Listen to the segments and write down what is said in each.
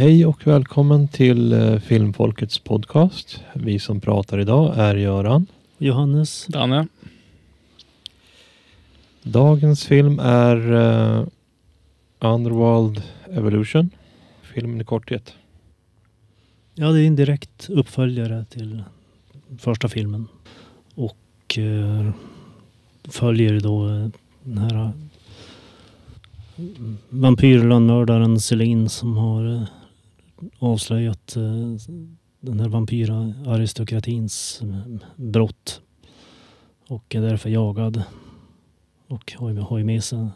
Hej och välkommen till Filmfolkets podcast. Vi som pratar idag är Göran, Johannes, Danne. Dagens film är Underworld Evolution. Filmen i korthet. Ja, det är en direkt uppföljare till första filmen. Och följer då den här vampyrlandmördaren Celine som har avslöjat den här vampyraristokratins brott. Och är därför jagad. Och har ju med sig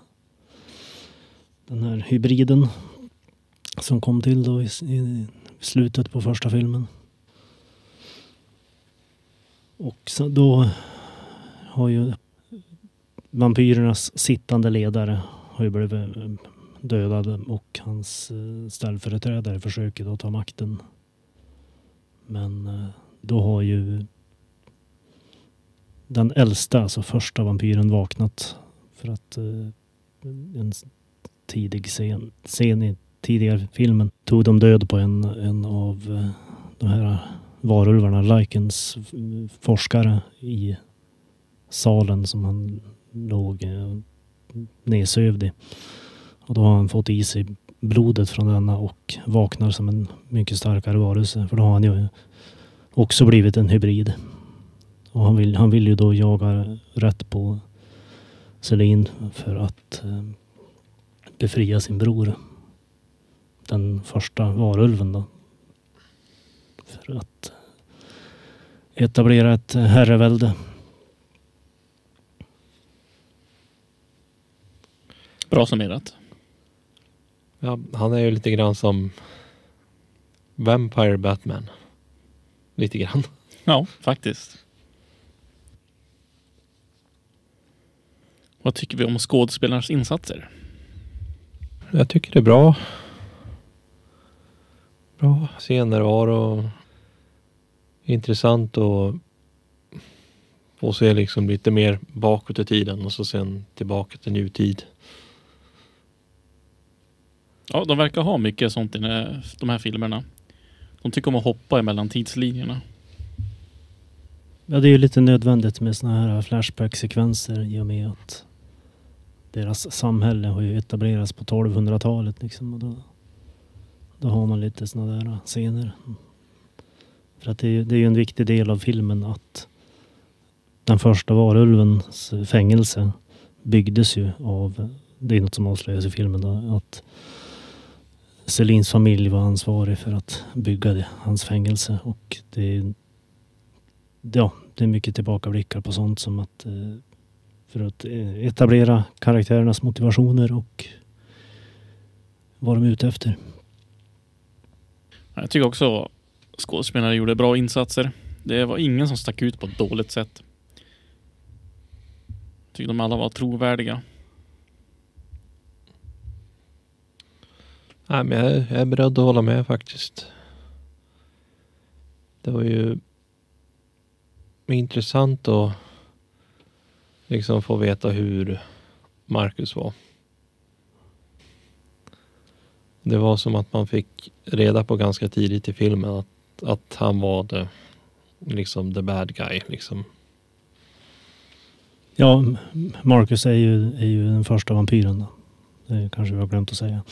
den här hybriden som kom till då i slutet på första filmen. Och så då har ju vampyrernas sittande ledare har ju blivit dödad och hans ställföreträdare försöker då ta makten. Men då har ju den äldsta, alltså första vampyren vaknat för att en tidig scen i tidigare filmen tog de död på en av de här varulvarna, Lycans forskare i salen som han låg nedsövd i. Och då har han fått i sig blodet från denna och vaknar som en mycket starkare varelse. För då har han ju också blivit en hybrid. Och han vill ju då jaga rätt på Celine för att befria sin bror. Den första varulven då. För att etablera ett herrevälde. Bra summerat. Ja, han är ju lite grann som Vampire Batman. Lite grann. Ja, faktiskt. Vad tycker vi om skådespelarnas insatser? Jag tycker det är bra. Bra scener var och intressant och få se liksom lite mer bakåt i tiden och så sen tillbaka till nutid. Ja, de verkar ha mycket sånt i de här filmerna. De tycker om att hoppa emellan tidslinjerna. Ja, det är ju lite nödvändigt med såna här flashback-sekvenser i och med att deras samhälle har ju etablerats på 1200-talet liksom, och då har man lite såna där scener. För att det är ju en viktig del av filmen att den första varulvens fängelse byggdes ju av, det är något som avslöjas i filmen då, att Celines familj var ansvarig för att bygga hans fängelse. Och det är mycket tillbakablickar på sånt som att för att etablera karaktärernas motivationer och vad de är ute efter. Jag tycker också skådespelare gjorde bra insatser. Det var ingen som stack ut på ett dåligt sätt. Jag tycker de alla var trovärdiga. Nej, men jag är beredd att hålla med faktiskt. Det var ju intressant att liksom få veta hur Marcus var. Det var som att man fick reda på ganska tidigt i filmen att han var liksom the bad guy liksom. Ja, Marcus är ju den första vampyren då. Det kanske vi har glömt att säga.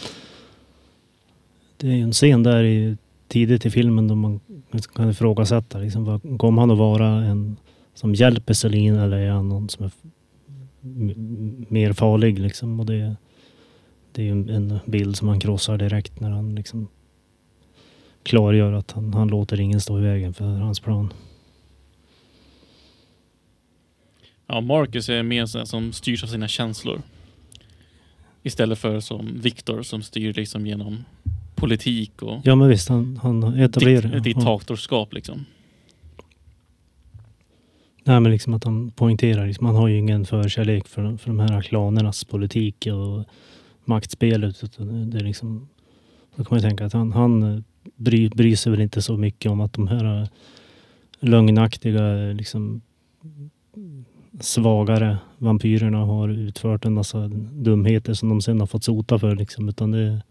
Det är ju en scen där tidigt i filmen då man kan ifrågasätta liksom, kommer han att vara en som hjälper Celine eller är han någon som är mer farlig liksom, och det är ju en bild som han krossar direkt när han liksom klargör att han låter ingen stå i vägen för hans plan. Ja, Marcus är mer sån som styrs av sina känslor. Istället för som Victor som styr liksom genom politik och ja, men visst, han etablerar diktatorskap liksom. Nej, men liksom att han poängterar liksom, han har ju ingen förkärlek för de här klanernas politik och maktspelet. Det är liksom, då kan man tänka att han bryr sig väl inte så mycket om att de här lögnaktiga liksom svagare vampyrerna har utfört en massa dumheter som de sen har fått sota för liksom, utan det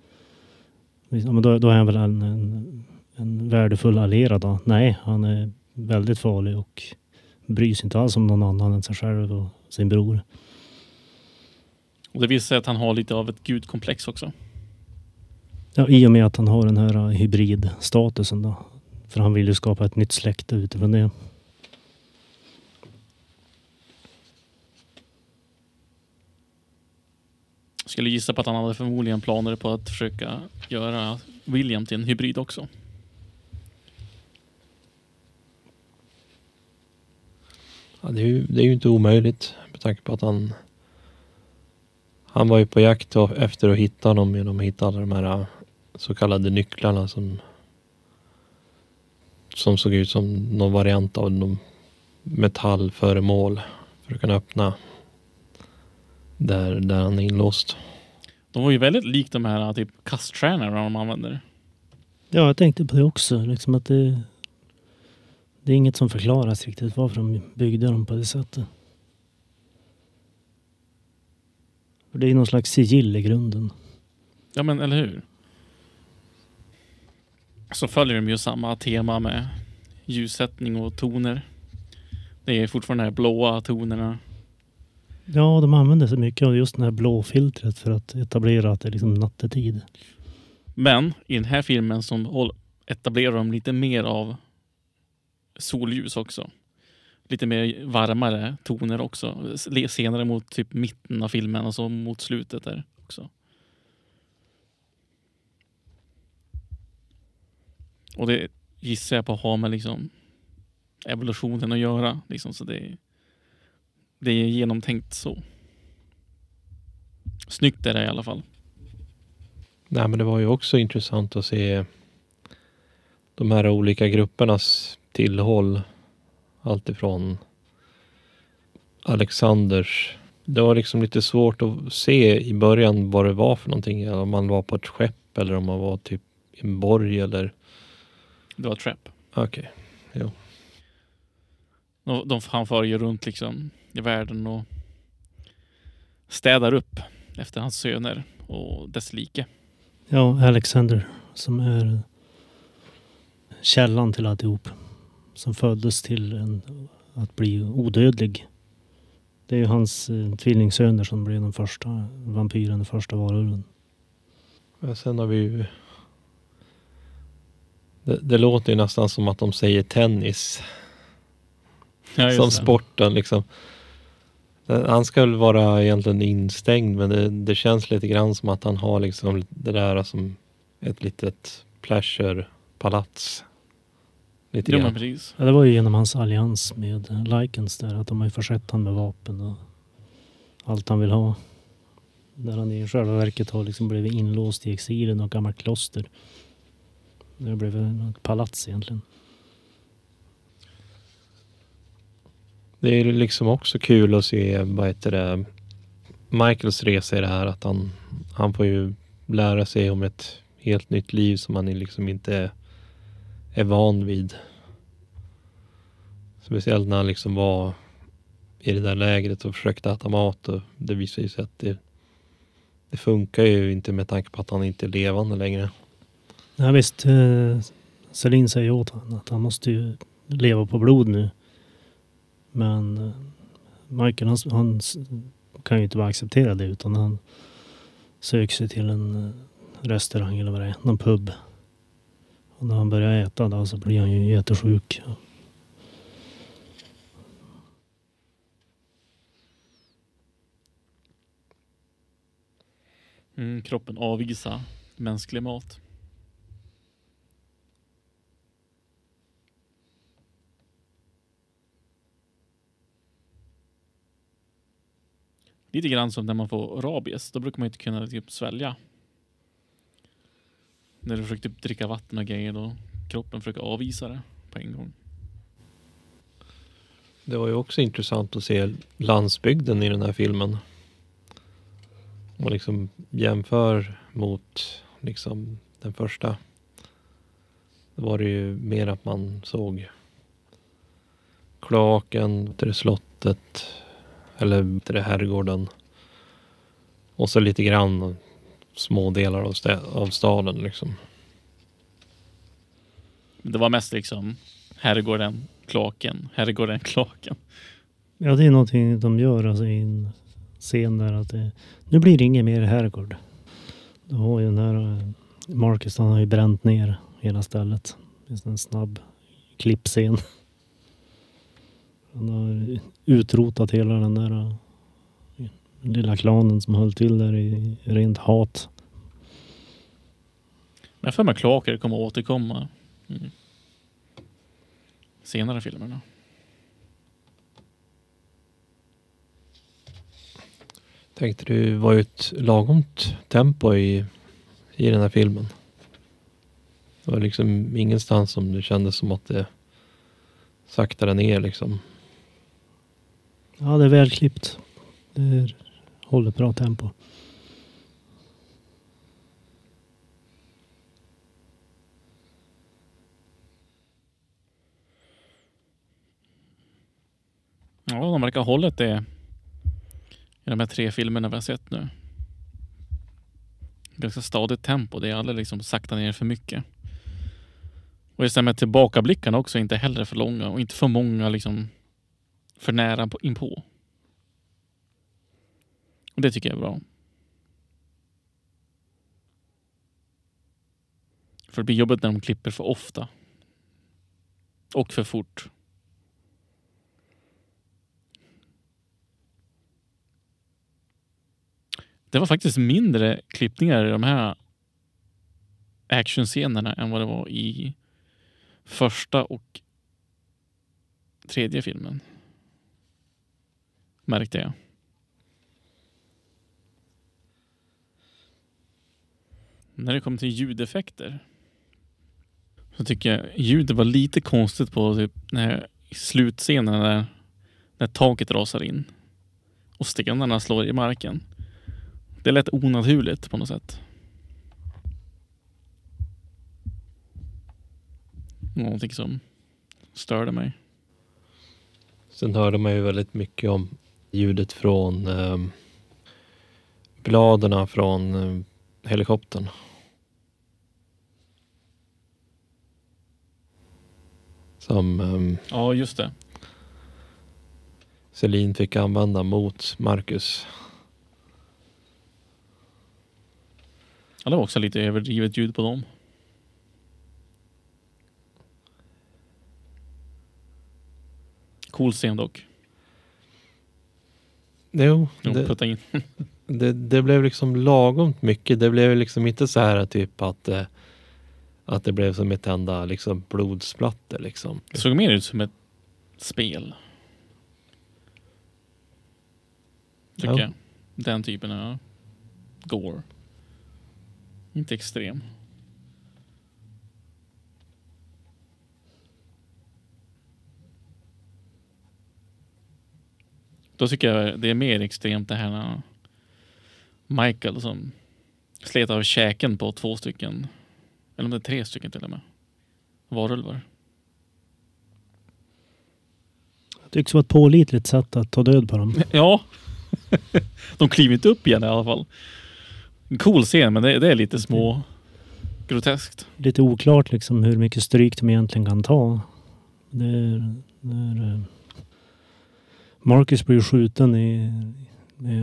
Ja, men då är han väl en värdefull allierad då? Nej, han är väldigt farlig och bryr sig inte alls om någon annan än sig själv och sin bror. Och det visar sig att han har lite av ett gudkomplex också. Ja, i och med att han har den här hybridstatusen då. För han vill ju skapa ett nytt släkte utifrån det. Jag skulle gissa på att han hade förmodligen planer på att försöka göra William till en hybrid också. Ja, det är ju inte omöjligt med tanke på att han var ju på jakt efter att hitta honom genom att hitta alla de här så kallade nycklarna som såg ut som någon variant av någon metallföremål för att kunna öppna där han är inlåst. De var ju väldigt likt de här typ kaststjärnor de använder. Ja, jag tänkte på det också. Liksom att det är inget som förklaras riktigt varför de byggde dem på det sättet. För det är någon slags sigill i grunden. Ja, men eller hur? Så följer de ju samma tema med ljussättning och toner. Det är fortfarande de här blåa tonerna. Ja, de använder så mycket av just det här blåfiltret för att etablera att det är liksom nattetid. Men i den här filmen som etablerar de lite mer av solljus också. Lite mer varmare toner också. Senare mot typ mitten av filmen och så mot slutet där också. Och det gissar jag på att ha med liksom evolutionen att göra. Liksom, så det är genomtänkt så. Snyggt är det i alla fall. Nej, men det var ju också intressant att se de här olika gruppernas tillhåll. Allt ifrån Alexanders. Det var liksom lite svårt att se i början vad det var för någonting. Om man var på ett skepp eller om man var typ i en borg eller... Det var Trap. Okej, jo. Han far ju runt liksom i världen och städar upp efter hans söner och dess like. Ja, Alexander som är källan till alltihop. Som föddes till att bli odödlig. Det är ju hans tvillingsöner som blev den första vampyren, den första varulven. Ja, sen har vi ju... Det låter ju nästan som att de säger tennis. Ja, som sporten liksom. Han ska väl vara egentligen instängd, men det känns lite grann som att han har liksom det där som ett litet pleasure-palats. Lite grann. Precis. Ja, det var ju genom hans allians med Lycans där, att de har ju försett han med vapen och allt han vill ha. Där han i själva verket har liksom blivit inlåst i exilen och gammalt kloster. Det blev ett palats egentligen. Det är liksom också kul att se Michaels resa i det här, att han får ju lära sig om ett helt nytt liv som han liksom inte är van vid. Speciellt när han liksom var i det där lägret och försökte äta mat, och det visar ju sig att det funkar ju inte med tanke på att han inte är levande längre. Ja visst, Celine säger åt honom att han måste ju leva på blod nu. Men Michael han kan ju inte bara acceptera det, utan han söker sig till en restaurang eller vad det är, någon pub. Och när han börjar äta då så blir han ju jättesjuk. Kroppen avvisar mänsklig mat. Lite grann som när man får rabies. Då brukar man inte kunna typ svälja. När du försöker typ dricka vatten och grejer, då kroppen försöker avvisa det på en gång. Det var ju också intressant att se landsbygden i den här filmen. Och liksom jämför mot liksom den första. Då var det ju mer att man såg kloaken, det slottet eller det herrgården. Och så lite grann små delar av staden liksom. Det var mest liksom, här går den klaken, här går den klaken. Ja, det är någonting de gör alltså i en scen där att nu blir det inget mer herrgård. Då har ju den här Marcus, han har ju bränt ner hela stället. Det är en snabb klippscen. Han har utrotat hela den där lilla klanen som höll till där i rent hat. Men för mig kloaker kommer att återkomma i senare filmerna. Tänkte du var ju ett lagomt tempo i den här filmen. Det var liksom ingenstans som du kände som att det saktade ner liksom. Ja, det är välklippt. Det håller bra tempo. Ja, de verkar ha hållit det i de här 3 filmerna vi har sett nu. Ganska stadigt tempo. Det är aldrig liksom sakta ner för mycket. Och just det med tillbakablickarna också inte heller för långa. Och inte för många liksom för nära inpå. Och det tycker jag är bra. För det blir jobbigt när de klipper för ofta. Och för fort. Det var faktiskt mindre klippningar i de här actionscenerna än vad det var i första och tredje filmen. Märkte jag. När det kom till ljudeffekter så tycker jag ljudet var lite konstigt på typ när slutscenen när taket rasar in och stenarna slår i marken. Det är lätt onaturligt på något sätt. Någonting som störde mig. Sen hörde man ju väldigt mycket om ljudet från bladerna från helikoptern. Som Ja, just det. Celine fick använda mot Marcus. Ja, det var också lite överdrivet ljud på dem. Cool scen dock. Jo, Putta in. det blev liksom lagomt mycket. Det blev liksom inte så här typ att det blev som ett enda liksom blodsplatter liksom. Det såg mer ut som ett spel. Tycker jag. Den typen av gore. Inte extrem. Då tycker jag det är mer extremt det här när Michael som slet av käken på 2 stycken, eller om det är 3 stycken till och med, varulvar. Det tycks vara ett pålitligt sätt att ta död på dem. Ja. De kliver inte upp igen i alla fall. En cool scen, men det är lite små groteskt. Lite oklart liksom hur mycket stryk de egentligen kan ta. Det är när Marcus blir skjuten i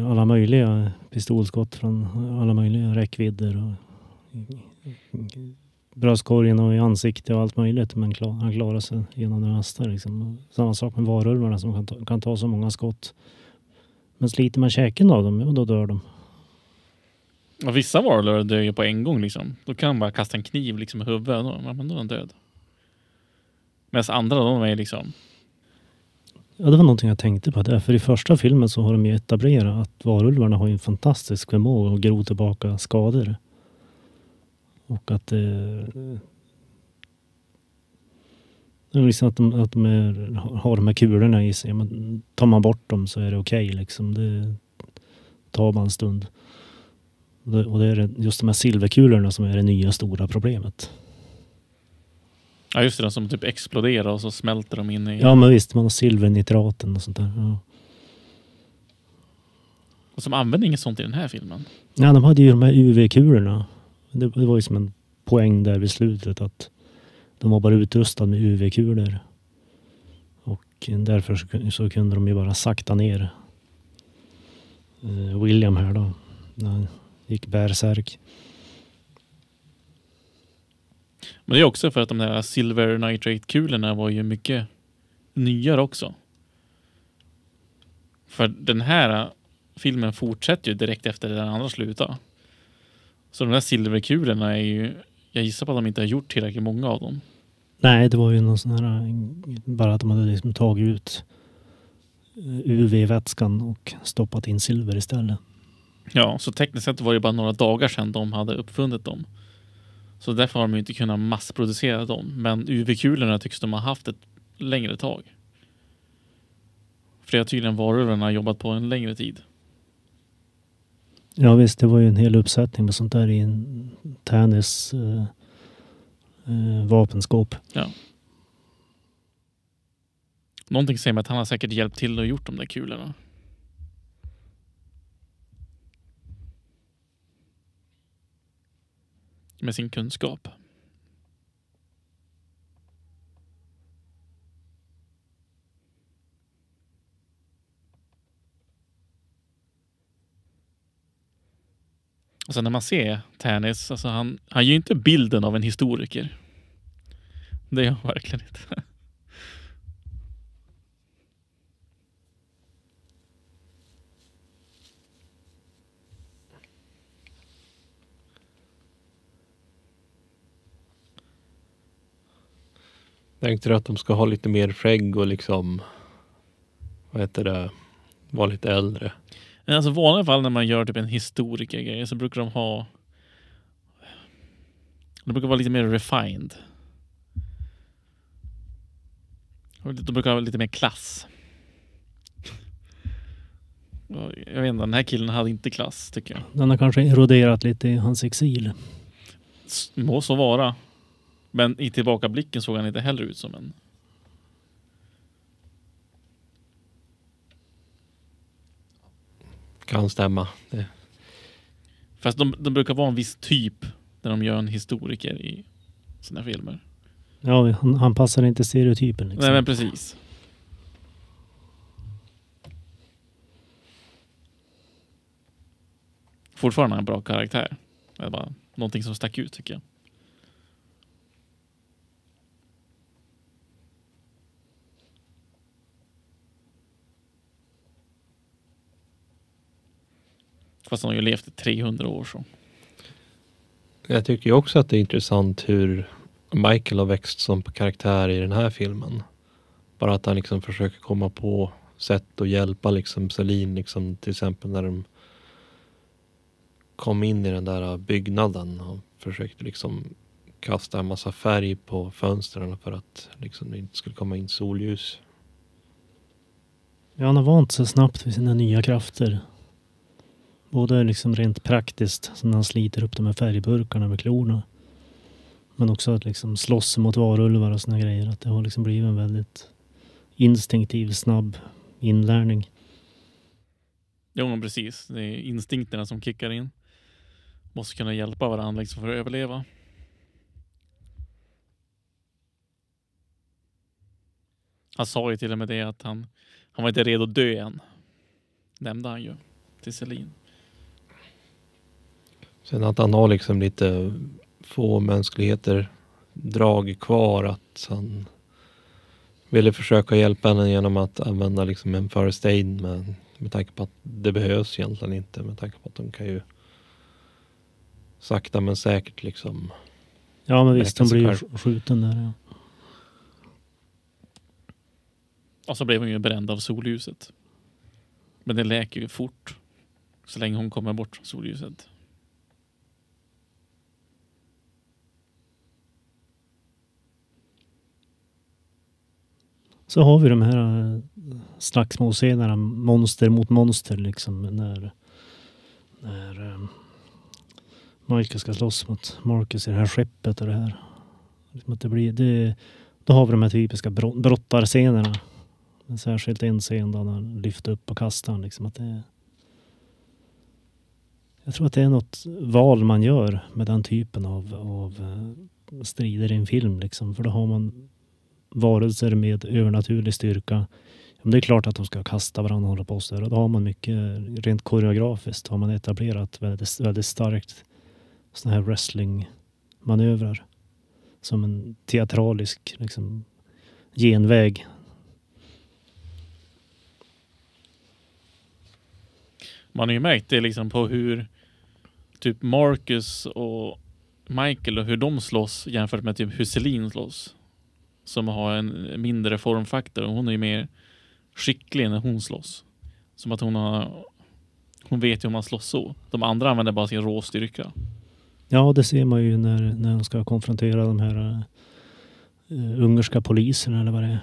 alla möjliga pistolskott från alla möjliga räckvidder och bröstkorgen och i ansiktet och allt möjligt, men han klarar sig genom det mesta liksom. Samma sak med varulvarna som kan ta så många skott. Men sliter man käken av dem, då dör de. Och vissa varulvar dör ju på en gång liksom. Då kan man bara kasta en kniv liksom i huvudet och då är den död. Medan andra, de är liksom... Ja, det var någonting jag tänkte på. För i första filmen så har de ju etablerat att varulvarna har en fantastisk förmåga att gro tillbaka skador. Och att det är liksom att de har de här kulorna i sig. Men tar man bort dem så är det okej liksom. Det tar bara en stund. Och det är just de här silverkulorna som är det nya stora problemet. Ja, just det, som typ exploderar och så smälter de in i... Ja, men visst, man har silvernitraten och sånt där. Ja. Och som använder inget sånt i den här filmen. Ja, de hade ju de här UV-kulorna. Det var ju som en poäng där vid slutet att de var bara utrustade med UV-kulor. Och därför så kunde de ju bara sakta ner William här då. När han gick bärsärk. Men det är också för att de där Silver Nitrate-kulorna var ju mycket nyare också. För den här filmen fortsätter ju direkt efter den andra slutar. Så de där silverkulorna är ju... Jag gissar på att de inte har gjort tillräckligt många av dem. Nej, det var ju någon sån här... Bara att de hade liksom tagit ut UV-vätskan och stoppat in silver istället. Ja, så tekniskt sett var det bara några dagar sedan de hade uppfunnit dem. Så därför har de ju inte kunnat massproducera dem. Men UV-kulorna tycks de ha haft ett längre tag. För det har tydligen varulvarna jobbat på en längre tid. Ja visst, det var ju en hel uppsättning med sånt där i en Tannis vapenskåp. Ja. Någonting säger mig att han har säkert hjälpt till och gjort de där kulorna. Med sin kunskap. Och sen när man ser Tannis, alltså han ger ju inte bilden av en historiker. Det gör han verkligen inte. Tänkte du att de ska ha lite mer skägg och liksom, vad heter det, vara lite äldre? Alltså i vanliga fall när man gör typ en historikergrej så brukar de ha... De brukar vara lite mer refined. De brukar ha lite mer klass. Jag vet inte, den här killen hade inte klass tycker jag. Den har kanske eroderat lite i hans exil. Må så vara. Men i tillbakablicken såg han inte heller ut som en... Kan stämma. Det. Fast de brukar vara en viss typ när de gör en historiker i sina filmer. Ja, han passar inte stereotypen liksom. Nej men precis. Fortfarande en bra karaktär. Det är bara någonting som stack ut tycker jag. Fast han har ju levt i 300 år så. Jag tycker ju också att det är intressant hur Michael har växt som karaktär i den här filmen. Bara att han liksom försöker komma på sätt att hjälpa liksom Celine liksom, till exempel när de kom in i den där byggnaden och försökte liksom kasta en massa färg på fönstren för att liksom det inte skulle komma in solljus. Ja, han har vant sig snabbt vid sina nya krafter. Både liksom rent praktiskt, som när han sliter upp de här färgburkarna med klorna. Men också att liksom slåss mot varulvar och såna grejer. Att det har liksom blivit en väldigt instinktiv, snabb inlärning. Jo, men precis. Det är instinkterna som kickar in. Måste kunna hjälpa varandra liksom för att överleva. Han sa ju till och med det att han var inte redo att dö än. Nämnde han ju till Celine. Sen att han har liksom lite få mänskligheter drag kvar, att han ville försöka hjälpa henne genom att använda liksom en first aid med tanke på att det behövs egentligen inte, med tanke på att de kan ju sakta men säkert liksom. Ja men visst, de blir ju skjuten där. Ja. Och så blev hon ju bränd av solljuset. Men det läker ju fort så länge hon kommer bort från solljuset. Så har vi de här slagsmålscenerna, monster mot monster liksom, när Michael ska slåss mot Marcus i det här skeppet och det här. Att det blir, då har vi de här typiska brottarscenerna. Men särskilt en scen då han lyfter upp och kastar liksom, att det Jag tror att det är något val man gör med den typen av strider i en film. Liksom. För då har man varelser med övernaturlig styrka. Ja, men det är klart att de ska kasta varandra och hålla på så. Och då har man mycket, rent koreografiskt har man etablerat väldigt, väldigt starkt såna här wrestlingmanövrar. Som en teatralisk liksom, genväg. Man har ju märkt det liksom på hur typ Marcus och Michael och hur de slåss jämfört med typ hur Celine slåss. Som har en mindre formfaktor och hon är ju mer skicklig när hon slåss. Som att hon vet ju hur man slåss så. De andra använder bara sin råstyrka. Ja, det ser man ju när de ska konfrontera de här ungerska poliserna eller vad det är.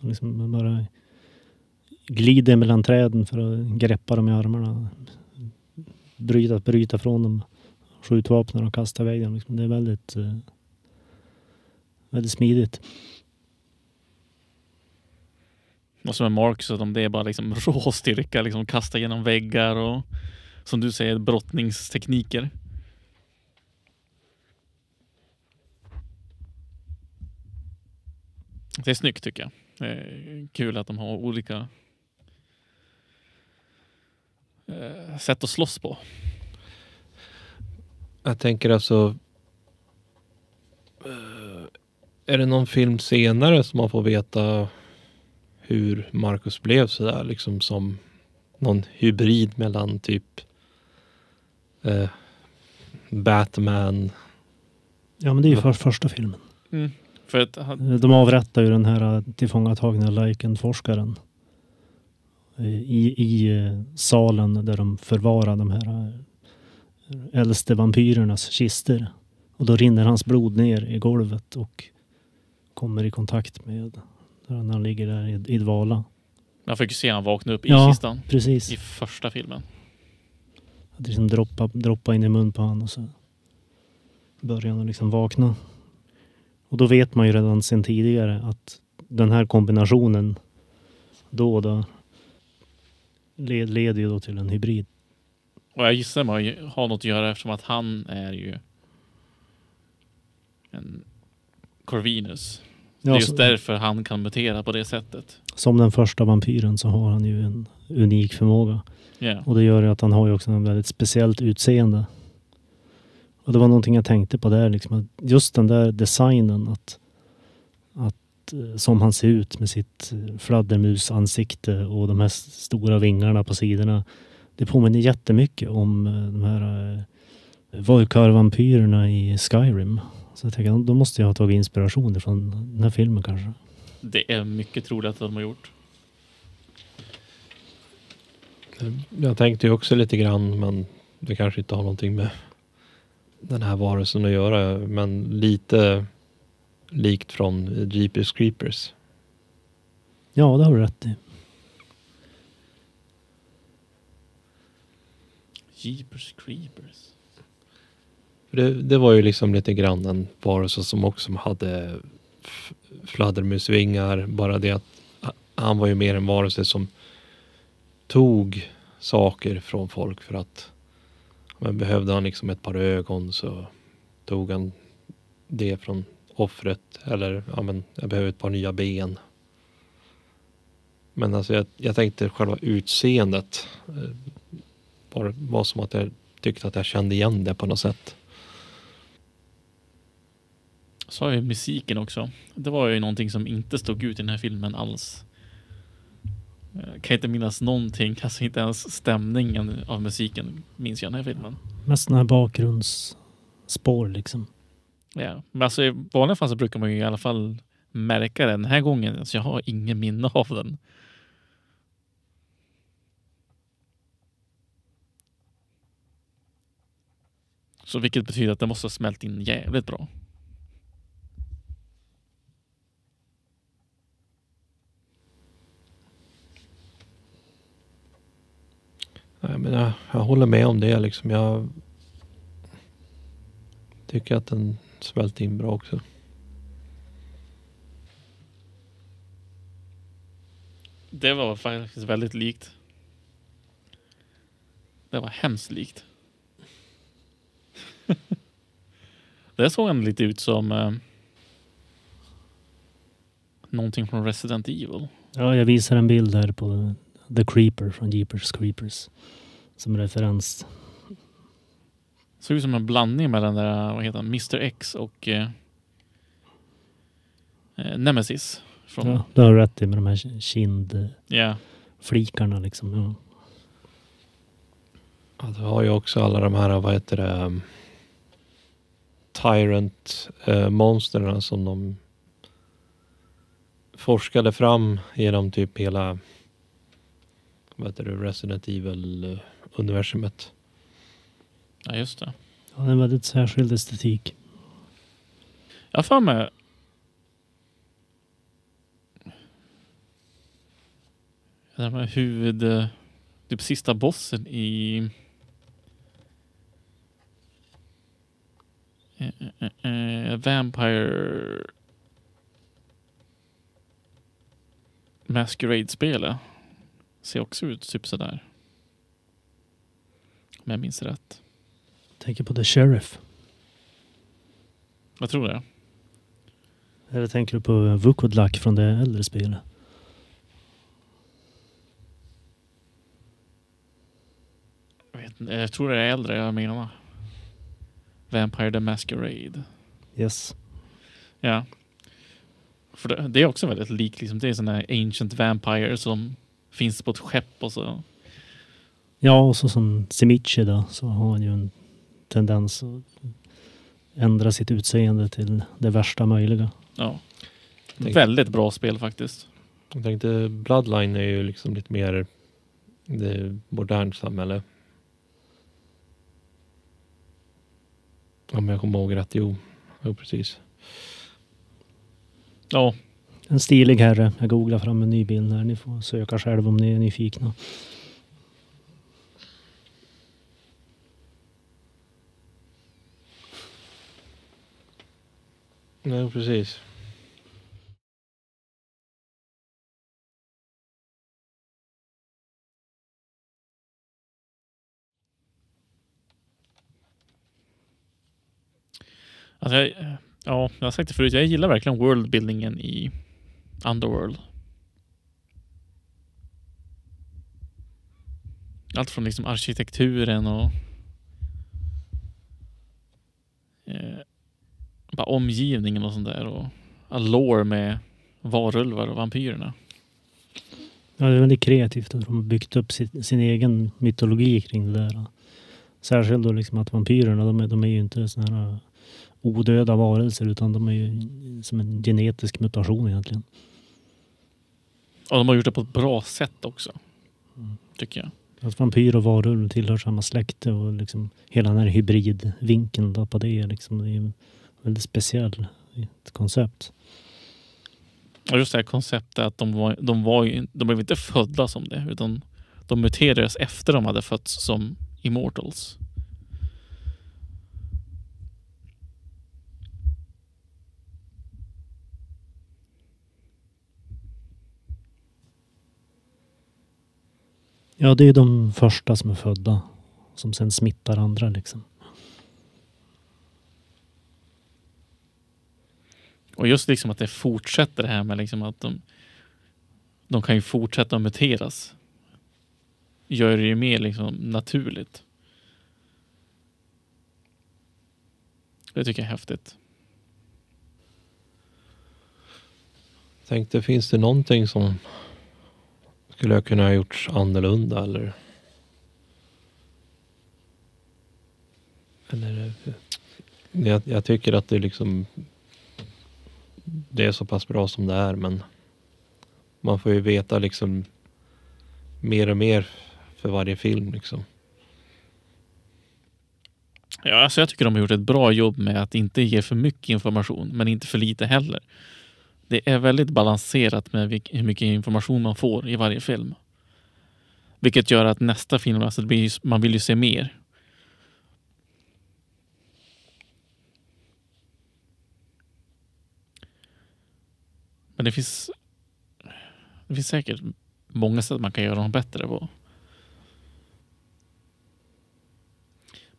Liksom man bara glider mellan träden för att greppa dem i armarna. Bryta från dem. Skjutvapnen och kasta iväg dem. Liksom. Det är väldigt, väldigt smidigt. Och som med Mark så det är bara liksom råstyrka, liksom kasta genom väggar och som du säger brottningstekniker. Det är snyggt tycker jag. Det är kul att de har olika sätt att slåss på. Jag tänker alltså, är det någon film senare som man får veta hur Marcus blev sådär liksom som någon hybrid mellan typ Batman. Ja, men det är ju första filmen. Mm. För att de avrättar ju den här tillfångatagna Lycan-forskaren i salen där de förvarar de här äldste vampyrernas kister. Och då rinner hans blod ner i golvet och kommer i kontakt med när han ligger där i dvala. man fick ju se han vakna upp i Ja, kistan precis. i första filmen. Att liksom droppa in i mun på han och så börjar han liksom vakna. Och då vet man ju redan sedan tidigare att den här kombinationen då leder ju då till en hybrid. Och jag gissar man har något att göra eftersom att han är ju en Corvinus. Det är just därför han kan mutera på det sättet. Som den första vampyren så har han ju en unik förmåga. Yeah. Och det gör ju att han har ju också en väldigt speciellt utseende. Och det var någonting jag tänkte på där. Liksom, just den där designen att som han ser ut med sitt fladdermusansikte och de här stora vingarna på sidorna. Det påminner jättemycket om de här Volkar-vampyrerna i Skyrim. Så jag tänker, då måste jag ha tagit inspiration från den här filmen kanske. Det är mycket troligt att de har gjort. Jag tänkte ju också lite grann, men det kanske inte har någonting med den här varelsen att göra, men lite likt från Jeepers Creepers. Ja, det har du rätt i. Jeepers Creepers. Det var ju liksom lite grann en varelse som också hade fladdermusvingar. Bara det att han var ju mer en varelse som tog saker från folk för att men behövde han liksom ett par ögon så tog han det från offret. Eller ja, men jag behöver ett par nya ben. Men alltså jag tänkte själva utseendet var som att jag tyckte att jag kände igen det på något sätt. Så har ju musiken också. Det var ju någonting som inte stod ut i den här filmen alls. Jag kan inte minnas någonting, alltså inte ens stämningen av musiken minns jag i den här filmen. Mest sådana här bakgrundsspår liksom. Ja, men alltså i vanliga fall så brukar man ju i alla fall märka den här gången. Alltså jag har ingen minne av den. Så vilket betyder att det måste ha smält in jävligt bra. Nej, men jag håller med om det liksom. Jag tycker att den smält in bra också. Det var faktiskt väldigt likt. Det var hemskt likt. Det såg han lite ut som någonting från Resident Evil. Ja, jag visar en bild här på The Creeper från Jeepers Creepers som referens. Såg ut som en blandning mellan där, vad heter han, Mr. X och Nemesis. Från... Ja, du har rätt i med de här kindflikarna liksom. Ja. Ja, du har ju också alla de här, vad heter det, Tyrant monsterna som de forskade fram genom typ hela, vad heter det, Resident Evil universumet. Ja, just det. Ja, det är en väldigt särskild estetik. Jag får med den här typ sista bossen i Vampire Masquerade-spelet ser också ut typ sådär. Om jag minns rätt. Tänker på The Sheriff. Jag tror det. Eller tänker du på Vukodlak från det äldre spelet? Jag tror det är äldre jag menar. Vampire the Masquerade. Yes. Ja. För det är också väldigt likt. Liksom, det är sådana här ancient vampire som finns på ett skepp och så. Ja, och så som Simichi då, så har han ju en tendens att ändra sitt utseende till det värsta möjliga. Ja. Väldigt bra spel faktiskt. Jag tänkte Bloodline är ju liksom lite mer det modernt samhälle. Om jag kommer ihåg rätt, jo precis. Ja. En stilig herre. Jag googlar fram en ny bild här. Ni får söka själv om ni är nyfikna. Nej, precis. Alltså jag har sagt det förut. Jag gillar verkligen worldbuildingen i Underworld. Allt från liksom arkitekturen och bara omgivningen och sånt där. Och all lore med varulvar och vampyrerna. Ja, det är väldigt kreativt att de har byggt upp sin egen mytologi kring det där. Särskilt då liksom att vampyrerna, de är ju inte såna här odöda varelser, utan de är ju som en genetisk mutation egentligen. Och de har gjort det på ett bra sätt också. Tycker jag. Att vampyr och varulv tillhör samma släkte och liksom hela den här hybridvinkeln då på det liksom, det är ju väldigt speciellt koncept. Och just det här konceptet att de blev inte födda som det, utan de muterades efter de hade fötts som immortals. Ja, det är de första som är födda som sen smittar andra liksom. Och just liksom att det fortsätter det här med liksom att de kan ju fortsätta att muteras. Gör det ju mer liksom naturligt. Det tycker jag är häftigt. Tänkte, finns det någonting som skulle jag kunna ha gjorts annorlunda eller jag tycker att det liksom det är så pass bra som det är, men man får ju veta liksom mer och mer för varje film liksom. Ja, alltså jag tycker de har gjort ett bra jobb med att inte ge för mycket information, men inte för lite heller. Det är väldigt balanserat med hur mycket information man får i varje film. Vilket gör att nästa film, alltså man vill ju se mer. Men det finns säkert många sätt man kan göra dem bättre på.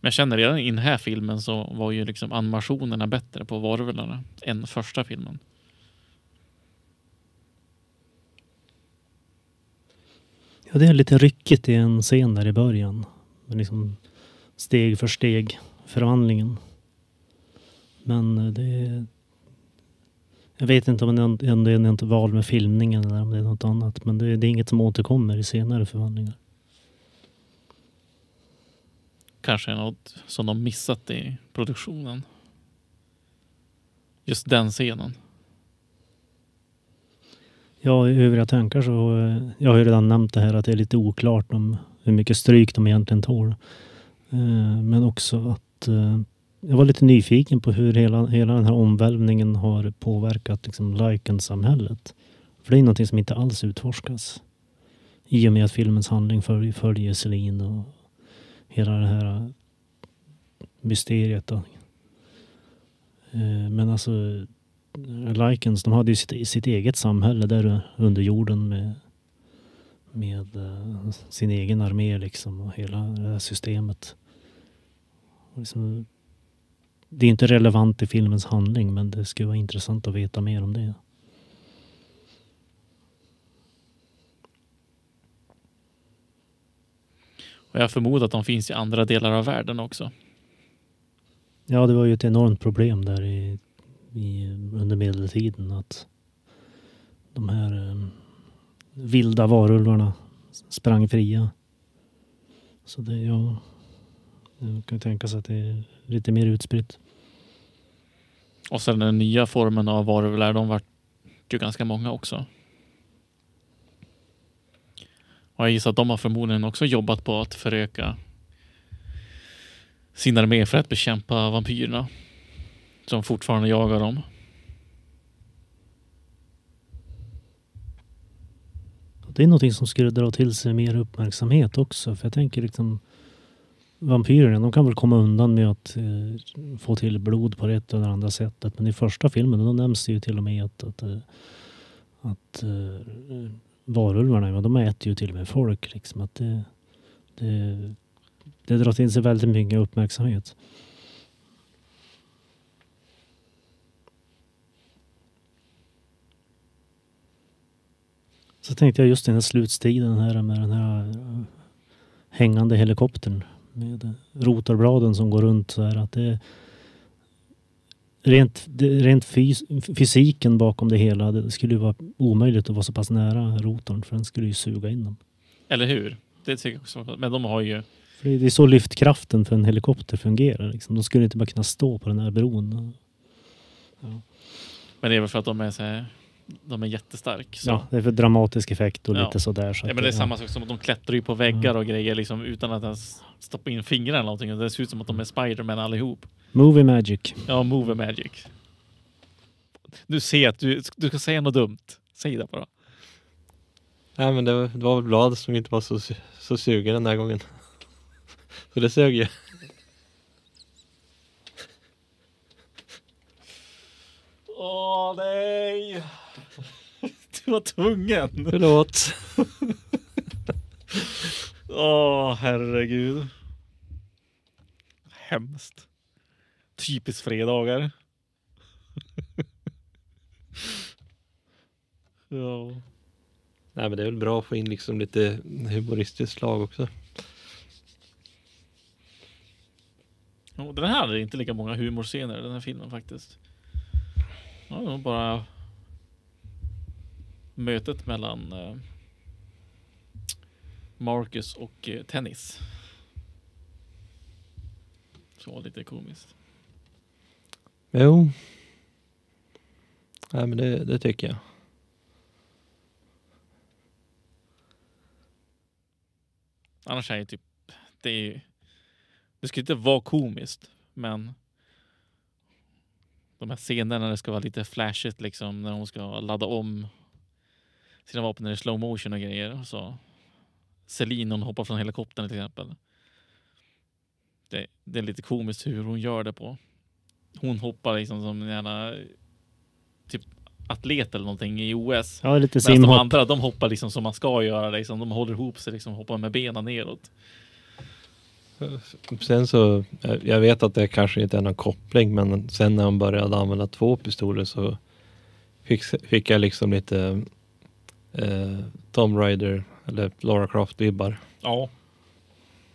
Men jag känner redan i den här filmen så var ju liksom animationerna bättre på varulvarna än första filmen. Ja, det är lite ryckigt i en scen där i början. Men liksom steg för steg förvandlingen. Men det... Jag vet inte om det är ett val med filmningen eller om det är något annat. Men det är inget som återkommer i senare förvandlingar. Kanske något som de missat i produktionen. Just den scenen. Ja, i övriga tankar så... Jag har ju redan nämnt det här att det är lite oklart om hur mycket stryk de egentligen tål. Men också att... Jag var lite nyfiken på hur hela den här omvälvningen har påverkat liksom Lycan-samhället. För det är någonting som inte alls utforskas. I och med att filmens handling följer Selin och hela det här mysteriet då. Men alltså Lycans, de hade ju sitt eget samhälle där under jorden med sin egen armé liksom och hela det här systemet. Och liksom, det är inte relevant i filmens handling, men det skulle vara intressant att veta mer om det. Och jag förmodar att de finns i andra delar av världen också. Ja, det var ju ett enormt problem där under medeltiden att de här vilda varulvarna sprang fria. Så det, jag kan tänka sig att det är lite mer utspritt. Och sen den nya formen av varulvar, de var ju ganska många också. Och jag gissar att de har förmodligen också jobbat på att föröka sin armé för att bekämpa vampyrerna som fortfarande jagar dem. Det är någonting som skulle dra till sig mer uppmärksamhet också. För jag tänker liksom vampyrerna, de kan väl komma undan med att få till blod på ett eller andra sättet. Men i första filmen då nämns det ju till och med att varulvarna, de äter ju till och med folk. Liksom, att det drar till sig väldigt mycket uppmärksamhet. Så tänkte jag just den här slutstriden här med den här hängande helikoptern med rotarbladen som går runt så här, att det rent fysiken bakom det hela, det skulle ju vara omöjligt att vara så pass nära rotorn för den skulle ju suga in dem. Eller hur? Det tycker jag också. Men de har ju... För det är så lyftkraften för en helikopter fungerar. Liksom. De skulle inte bara kunna stå på den här bron. Ja. Men det är väl för att de är så här, de är jättestark. Så. Ja, det är för dramatisk effekt och lite sådär. Så ja, men det är samma sak som att de klättrar ju på väggar och grejer liksom, utan att ens stoppa in fingrar eller någonting. Det ser ut som att de är Spider-Man allihop. Movie magic. Ja, movie magic. Du ser att du ska säga något dumt. Säg det bara. Nej, men det var väl blad som inte var så sugen den här gången. Så det sög ju. Åh nej! Du var tvungen. Förlåt. Åh, herregud. Hemskt. Typiskt fredagar. Ja. Nej, men det är väl bra att få in liksom lite humoristiskt slag också. Ja, den här hade inte lika många humorscener den här filmen faktiskt. Ja, det var bara mötet mellan Marcus och Tennis. Så lite komiskt. Jo. Nej, men det tycker jag. Annars är det typ det ska inte vara komiskt, men de här scenerna när det ska vara lite flashigt liksom, när hon ska ladda om sina vapen i slow motion och grejer, så Selin, hon hoppar från helikoptern till exempel. Det är lite komiskt hur hon gör det på. Hon hoppar liksom som en jävla typ atlet eller någonting i OS. Ja, lite medan de simhopp. andra, de hoppar liksom som man ska göra liksom. De håller ihop sig liksom, hoppar med benen neråt. Sen så, jag vet att det kanske inte är någon koppling, men sen när han började använda 2 pistoler så fick jag liksom lite Tomb Raider eller Lara Croft-vibbar. Ja.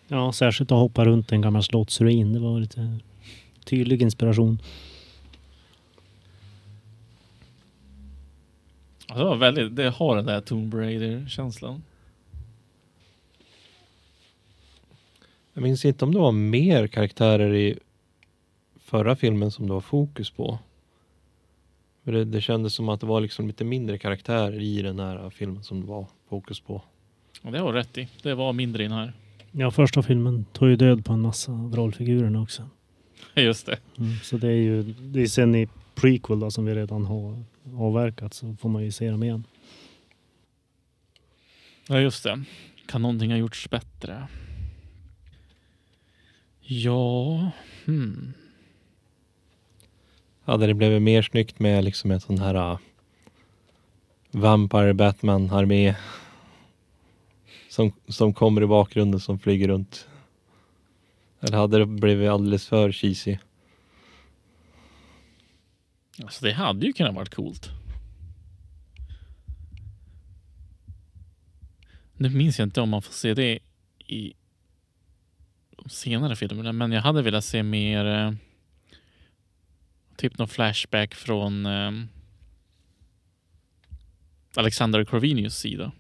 Ja, särskilt att hoppa runt en gammal slottsruin. Det var lite tydlig inspiration. Ja, det var väldigt, det har den där Tomb Raider-känslan. Jag minns inte om det var mer karaktärer i förra filmen som det var fokus på. För det kändes som att det var liksom lite mindre karaktärer i den här filmen som det var fokus på. Och det har rätt i. Det var mindre i den här. Ja, första filmen tog ju död på en massa av rollfigurerna också. Just det. Så det är sen i prequel då, som vi redan har avverkat, så får man ju se dem igen. Ja, just det. Kan någonting ha gjorts bättre? Ja. Hade det blivit mer snyggt med liksom en sån här Vampire Batman-armé som kommer i bakgrunden, som flyger runt. Eller hade det blivit alldeles för cheesy? Alltså det hade ju kunnat varit coolt. Nu minns jag inte om man får se det i de senare filmerna, men jag hade velat se mer typ någon flashback från Alexander Corvinus sida.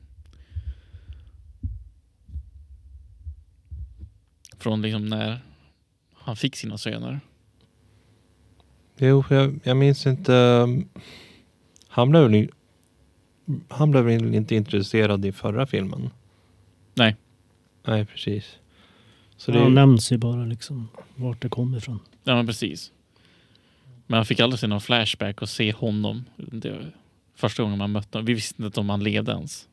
Från liksom när han fick sina söner. Jo, jag minns inte. Han blev väl inte intresserad i förra filmen? Nej. Nej, precis. Så Det nämns ju bara liksom vart det kommer ifrån. Ja, men precis. Men han fick aldrig se någon flashback och se honom. Det var första gången man mötte honom. Vi visste inte om han levde ens.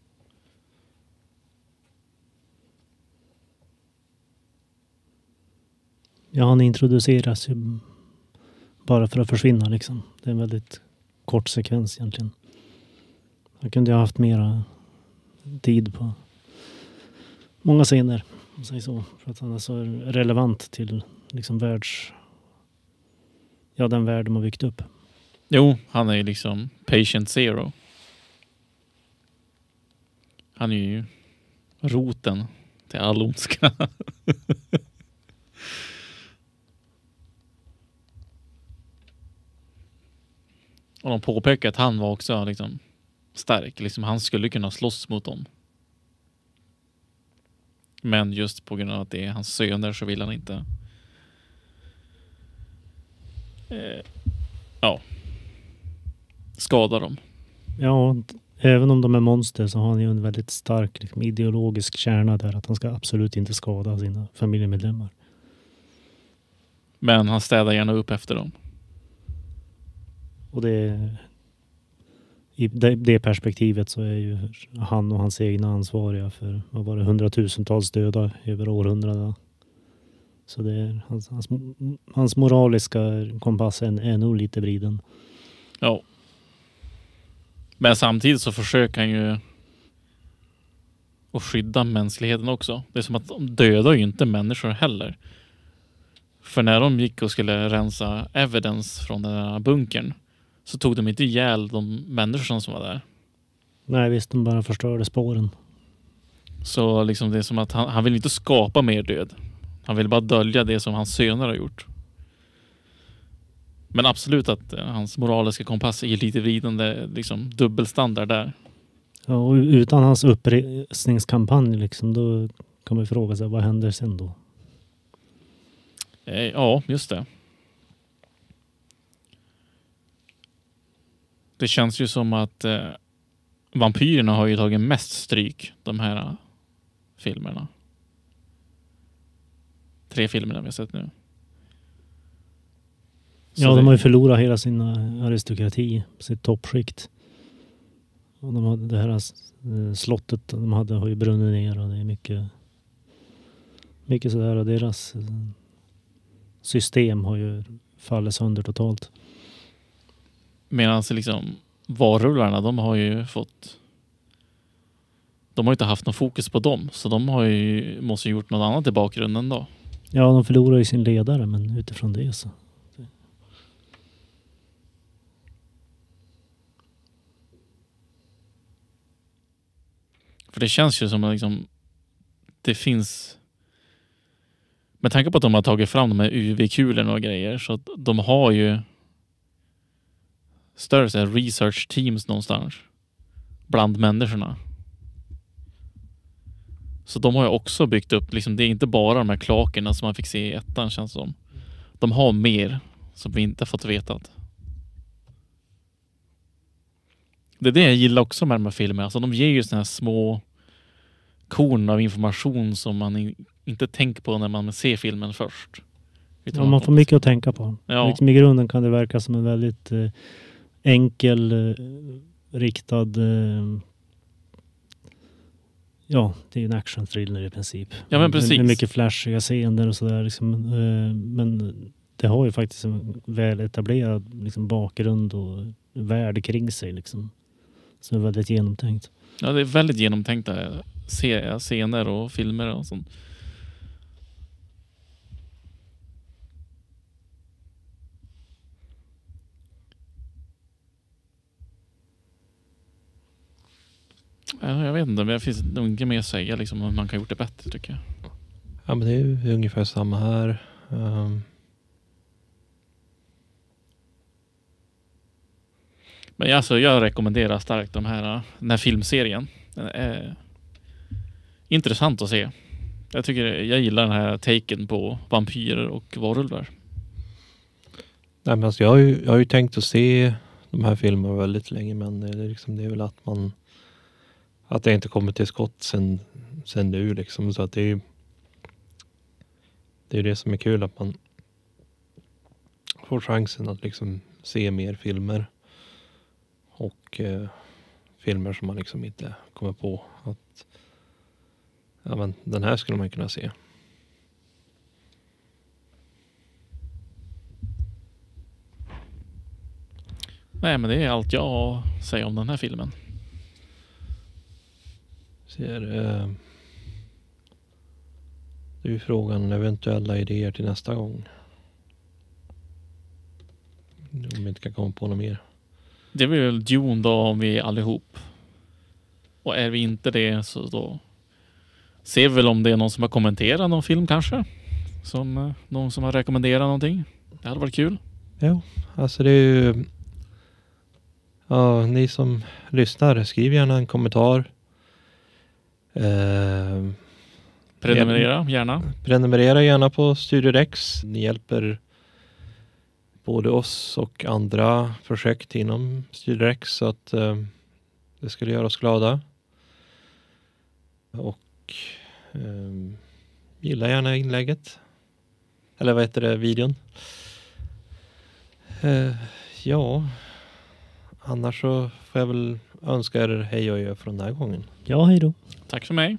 Ja, han introduceras ju bara för att försvinna liksom. Det är en väldigt kort sekvens egentligen. Han kunde ju ha haft mera tid på många scener, om man säger så. För att han är så relevant till liksom den värld de har byggt upp. Jo, han är ju liksom patient zero. Han är ju roten till all ondska. Och de påpekar att han var också liksom stark. Liksom, han skulle kunna slåss mot dem. Men just på grund av att det är hans söner så vill han inte. Skada dem. Ja, även om de är monster så har han ju en väldigt stark liksom, ideologisk kärna där. Att han ska absolut inte skada sina familjemedlemmar. Men han städar gärna upp efter dem. Och i det perspektivet så är ju han och hans egna ansvariga för, vad var det, 100,000-tals döda över århundraden. Så det är hans moraliska kompass är nog lite vriden. Ja. Men samtidigt så försöker han ju att skydda mänskligheten också. Det är som att de dödar ju inte människor heller. För när de gick och skulle rensa evidence från den här bunkern så tog de inte ihjäl de människor som var där. Nej, visst, de bara förstörde spåren. Så liksom det är som att han vill inte skapa mer död. Han vill bara dölja det som hans söner har gjort. Men absolut att hans moraliska kompass är lite vridande, liksom dubbelstandard där. Ja, och utan hans uppresningskampanj liksom, då kan man fråga sig, vad händer sen då? Ja, just det. Det känns ju som att vampyrerna har ju tagit mest stryk de här filmerna. 3 filmerna vi har sett nu. Ja, de har ju förlorat hela sin aristokrati, sitt toppskikt. Och de hade det här slottet de hade har ju brunnit ner och det är mycket sådär, och deras system har ju fallit sönder totalt. Medan liksom varulvarna, de har ju inte haft någon fokus på dem, så de har ju måste gjort något annat i bakgrunden då. Ja, de förlorar ju sin ledare, men utifrån det så. För det känns ju som att liksom, det finns... Med tanke på att de har tagit fram de här UV-kulorna och grejer, så att de har ju större så här, research teams någonstans bland människorna. Så de har ju också byggt upp, liksom, det är inte bara de här klakerna som man fick se i ettan, känns som. De har mer som vi inte fått veta. Det är det jag gillar också med de här filmerna. Alltså, de ger ju såna här små korn av information som man inte tänker på när man ser filmen först. Ja, man får mycket att tänka på. Ja. Liksom i grunden kan det verka som en väldigt enkel, riktad... ja, det är en action-thriller i princip. Ja, men precis. Det är mycket flashiga scener och sådär. Liksom, men det har ju faktiskt en väl etablerad liksom, bakgrund och värld kring sig. Liksom. Så det är väldigt genomtänkt. Ja, det är väldigt genomtänkta scener och filmer och sånt. Ja, jag vet inte, men det finns nog inget mer att säga liksom, om man kan ha gjort det bättre, tycker jag. Ja, men det är ju ungefär samma här. Men alltså, jag rekommenderar starkt den här filmserien. Den är intressant att se. Jag gillar den här taken på vampyrer och varulvar. Nej, men alltså, jag har ju tänkt att se de här filmerna väldigt länge, men det är väl att jag inte kommer till skott sen nu liksom, så att det är det som är kul, att man får chansen att liksom se mer filmer och filmer som man liksom inte kommer på att ja, men den här skulle man kunna se. Nej, men det är allt jag har att säga om den här filmen. Det är ju frågan, eventuella idéer till nästa gång. Om vi inte kan komma på något mer. Det är väl Dune då, om vi är allihop. Och är vi inte det, så då ser vi väl om det är någon som har kommenterat någon film kanske. Som någon som har rekommenderat någonting. Det hade varit kul. Ja, alltså det är ju... Ja, ni som lyssnar, skriv gärna en kommentar. Prenumerera gärna. Prenumerera gärna på Studio Rex. Ni hjälper både oss och andra projekt inom Studio Rex, så att det skulle göra oss glada. Och gilla gärna inlägget. Eller vad heter det, videon. Ja, annars så får jag väl önska er hej och ö från den här gången. Ja, hej då. Tack för mig.